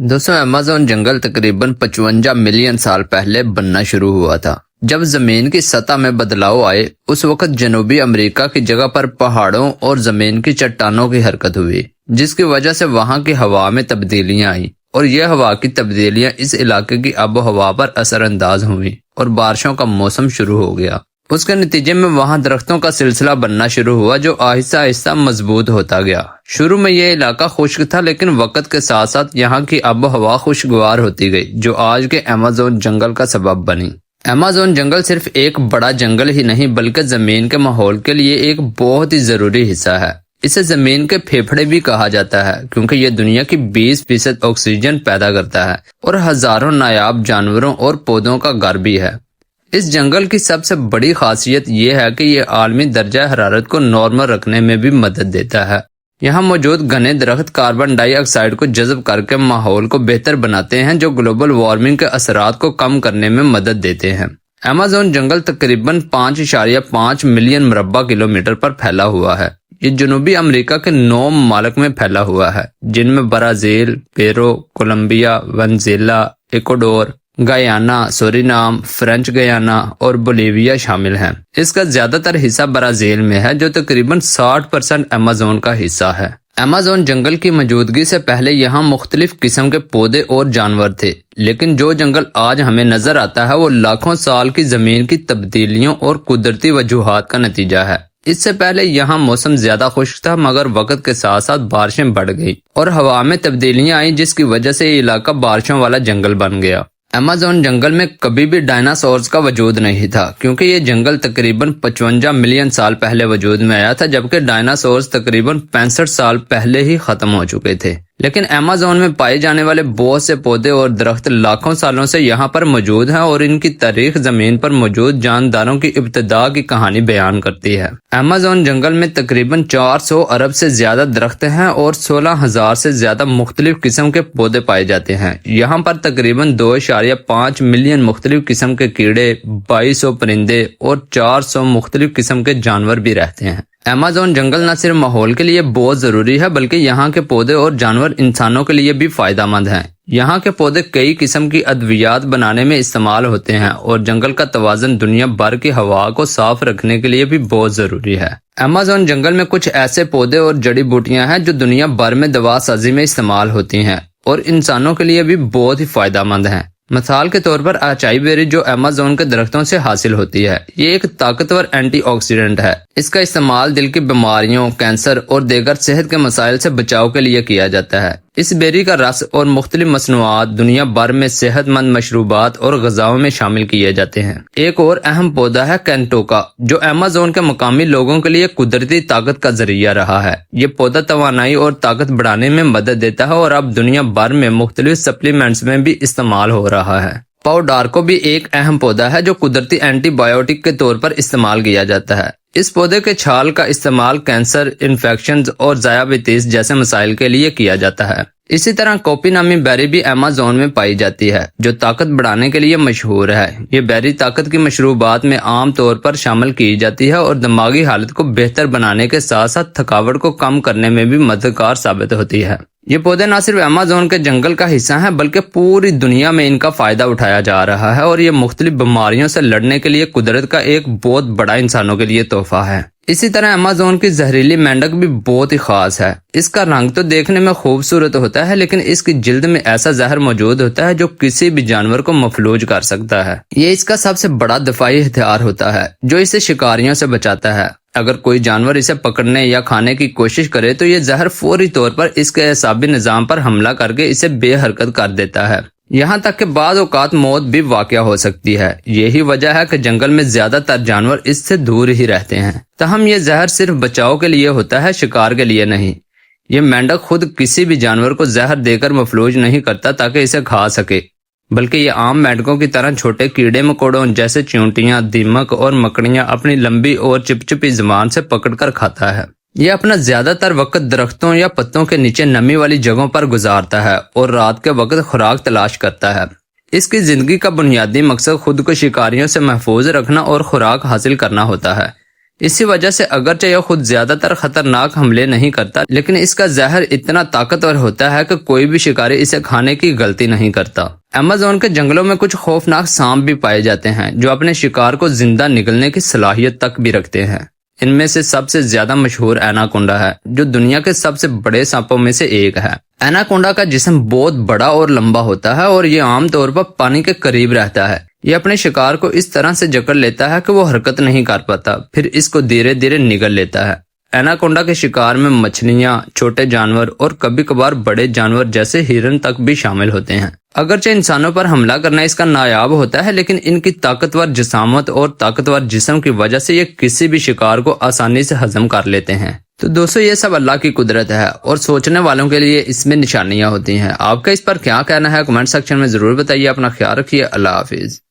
دوستوں ایمیزون جنگل تقریباً 55 ملین سال پہلے بننا شروع ہوا تھا۔ جب زمین کی سطح میں بدلاؤ آئے اس وقت جنوبی امریکہ کی جگہ پر پہاڑوں اور زمین کی چٹانوں کی حرکت ہوئی، جس کی وجہ سے وہاں کی ہوا میں تبدیلیاں آئیں، اور یہ ہوا کی تبدیلیاں اس علاقے کی آب و ہوا پر اثر انداز ہوئیں اور بارشوں کا موسم شروع ہو گیا۔ اس کے نتیجے میں وہاں درختوں کا سلسلہ بننا شروع ہوا جو آہستہ آہستہ مضبوط ہوتا گیا۔ شروع میں یہ علاقہ خشک تھا، لیکن وقت کے ساتھ ساتھ یہاں کی آب و ہوا خوشگوار ہوتی گئی، جو آج کے ایمیزون جنگل کا سبب بنی۔ ایمیزون جنگل صرف ایک بڑا جنگل ہی نہیں بلکہ زمین کے ماحول کے لیے ایک بہت ہی ضروری حصہ ہے۔ اسے زمین کے پھیپھڑے بھی کہا جاتا ہے کیونکہ یہ دنیا کی 20% آکسیجن پیدا کرتا ہے اور ہزاروں نایاب جانوروں اور پودوں کا گھر بھی ہے۔ اس جنگل کی سب سے بڑی خاصیت یہ ہے کہ یہ عالمی درجہ حرارت کو نارمل رکھنے میں بھی مدد دیتا ہے۔ یہاں موجود گھنے درخت کاربن ڈائی آکسائیڈ کو جذب کر کے ماحول کو بہتر بناتے ہیں، جو گلوبل وارمنگ کے اثرات کو کم کرنے میں مدد دیتے ہیں۔ ایمیزون جنگل تقریباً 5.5 ملین مربع کلومیٹر پر پھیلا ہوا ہے۔ یہ جنوبی امریکہ کے 9 ممالک میں پھیلا ہوا ہے، جن میں Brazil, Peru, Colombia, Venezuela, Ecuador, Guyana, Suriname, French Guiana اور بولیویا شامل ہیں۔ اس کا زیادہ تر حصہ برازیل میں ہے، جو تقریباً 60% ایمیزون کا حصہ ہے۔ ایمیزون جنگل کی موجودگی سے پہلے یہاں مختلف قسم کے پودے اور جانور تھے، لیکن جو جنگل آج ہمیں نظر آتا ہے وہ لاکھوں سال کی زمین کی تبدیلیوں اور قدرتی وجوہات کا نتیجہ ہے۔ اس سے پہلے یہاں موسم زیادہ خشک تھا، مگر وقت کے ساتھ ساتھ بارشیں بڑھ گئیں اور ہوا میں تبدیلیاں آئیں، جس کی وجہ سے یہ علاقہ بارشوں والا جنگل بن گیا۔ ایمیزون جنگل میں کبھی بھی ڈائناسورز کا وجود نہیں تھا، کیونکہ یہ جنگل تقریباً 55 ملین سال پہلے وجود میں آیا تھا، جبکہ ڈائناسورز تقریباً 65 سال پہلے ہی ختم ہو چکے تھے۔ لیکن ایمیزون میں پائے جانے والے بہت سے پودے اور درخت لاکھوں سالوں سے یہاں پر موجود ہیں، اور ان کی تاریخ زمین پر موجود جانداروں کی ابتدا کی کہانی بیان کرتی ہے۔ ایمیزون جنگل میں تقریباً 400 ارب سے زیادہ درخت ہیں اور 16,000 سے زیادہ مختلف قسم کے پودے پائے جاتے ہیں۔ یہاں پر تقریباً 2.5 ملین مختلف قسم کے کیڑے، 2200 پرندے اور 400 مختلف قسم کے جانور بھی رہتے ہیں۔ ایمیزون جنگل نہ صرف ماحول کے لیے بہت ضروری ہے بلکہ یہاں کے پودے اور جانور انسانوں کے لیے بھی فائدہ مند ہیں۔ یہاں کے پودے کئی قسم کی ادویات بنانے میں استعمال ہوتے ہیں، اور جنگل کا توازن دنیا بھر کی ہوا کو صاف رکھنے کے لیے بھی بہت ضروری ہے۔ ایمیزون جنگل میں کچھ ایسے پودے اور جڑی بوٹیاں ہیں جو دنیا بھر میں دوا سازی میں استعمال ہوتی ہیں اور انسانوں کے لیے بھی بہت ہی فائدہ مند ہیں۔ مثال کے طور پر اچائی بیری جو ایمیزون کے درختوں سے حاصل ہوتی ہے، یہ ایک طاقتور اینٹی آکسیڈنٹ ہے۔ اس کا استعمال دل کی بیماریوں، کینسر اور دیگر صحت کے مسائل سے بچاؤ کے لیے کیا جاتا ہے۔ اس بیری کا رس اور مختلف مصنوعات دنیا بھر میں صحت مند مشروبات اور غذاؤں میں شامل کیے جاتے ہیں۔ ایک اور اہم پودا ہے کینٹوکا، جو ایمیزون کے مقامی لوگوں کے لیے قدرتی طاقت کا ذریعہ رہا ہے۔ یہ پودا توانائی اور طاقت بڑھانے میں مدد دیتا ہے اور اب دنیا بھر میں مختلف سپلیمنٹس میں بھی استعمال ہو رہا ہے۔ پاؤ ڈارکو بھی ایک اہم پودا ہے جو قدرتی اینٹی بائیوٹک کے طور پر استعمال کیا جاتا ہے۔ اس پودے کے چھال کا استعمال کینسر، انفیکشنز اور ذیابیطس جیسے مسائل کے لیے کیا جاتا ہے۔ اسی طرح کوپی نامی بیری بھی ایمیزون میں پائی جاتی ہے، جو طاقت بڑھانے کے لیے مشہور ہے۔ یہ بیری طاقت کی مشروبات میں عام طور پر شامل کی جاتی ہے اور دماغی حالت کو بہتر بنانے کے ساتھ ساتھ تھکاوٹ کو کم کرنے میں بھی مددگار ثابت ہوتی ہے۔ یہ پودے نہ صرف ایمیزون کے جنگل کا حصہ ہیں بلکہ پوری دنیا میں ان کا فائدہ اٹھایا جا رہا ہے، اور یہ مختلف بیماریوں سے لڑنے کے لیے قدرت کا ایک بہت بڑا انسانوں کے لیے تحفہ ہے۔ اسی طرح ایمیزون کی زہریلی مینڈک بھی بہت ہی خاص ہے۔ اس کا رنگ تو دیکھنے میں خوبصورت ہوتا ہے، لیکن اس کی جلد میں ایسا زہر موجود ہوتا ہے جو کسی بھی جانور کو مفلوج کر سکتا ہے۔ یہ اس کا سب سے بڑا دفاعی ہتھیار ہوتا ہے جو اسے شکاریوں سے بچاتا ہے۔ اگر کوئی جانور اسے پکڑنے یا کھانے کی کوشش کرے تو یہ زہر فوری طور پر اس کے اعصابی نظام پر حملہ کر کے اسے بے حرکت کر دیتا ہے، یہاں تک کہ بعض اوقات موت بھی واقع ہو سکتی ہے۔ یہی وجہ ہے کہ جنگل میں زیادہ تر جانور اس سے دور ہی رہتے ہیں۔ تاہم یہ زہر صرف بچاؤ کے لیے ہوتا ہے، شکار کے لیے نہیں۔ یہ مینڈک خود کسی بھی جانور کو زہر دے کر مفلوج نہیں کرتا تاکہ اسے کھا سکے، بلکہ یہ عام مینڈکوں کی طرح چھوٹے کیڑے مکوڑوں جیسے چیونٹیاں، دیمک اور مکڑیاں اپنی لمبی اور چپچپی زبان سے پکڑ کر کھاتا ہے۔ یہ اپنا زیادہ تر وقت درختوں یا پتوں کے نیچے نمی والی جگہوں پر گزارتا ہے اور رات کے وقت خوراک تلاش کرتا ہے۔ اس کی زندگی کا بنیادی مقصد خود کو شکاریوں سے محفوظ رکھنا اور خوراک حاصل کرنا ہوتا ہے۔ اسی وجہ سے اگرچہ یہ خود زیادہ تر خطرناک حملے نہیں کرتا، لیکن اس کا زہر اتنا طاقتور ہوتا ہے کہ کوئی بھی شکاری اسے کھانے کی غلطی نہیں کرتا۔ ایمیزون کے جنگلوں میں کچھ خوفناک سانپ بھی پائے جاتے ہیں جو اپنے شکار کو زندہ نگلنے کی صلاحیت تک بھی رکھتے ہیں۔ ان میں سے سب سے زیادہ مشہور ایناکونڈا ہے، جو دنیا کے سب سے بڑے سانپوں میں سے ایک ہے۔ ایناکونڈا کا جسم بہت بڑا اور لمبا ہوتا ہے اور یہ عام طور پر پانی کے قریب رہتا ہے۔ یہ اپنے شکار کو اس طرح سے جکڑ لیتا ہے کہ وہ حرکت نہیں کر پاتا، پھر اس کو دھیرے دھیرے نگل لیتا ہے۔ ایناکونڈا کے شکار میں مچھلیاں، چھوٹے جانور اور کبھی کبھار بڑے جانور جیسے ہرن تک بھی شامل ہوتے ہیں۔ اگرچہ انسانوں پر حملہ کرنا اس کا نایاب ہوتا ہے، لیکن ان کی طاقتور جسامت اور طاقتور جسم کی وجہ سے یہ کسی بھی شکار کو آسانی سے ہضم کر لیتے ہیں۔ تو دوستو، یہ سب اللہ کی قدرت ہے اور سوچنے والوں کے لیے اس میں نشانیاں ہوتی ہیں۔ آپ کا اس پر کیا کہنا ہے؟ کمنٹ سیکشن میں ضرور بتائیے۔ اپنا خیال رکھیے۔ اللہ حافظ۔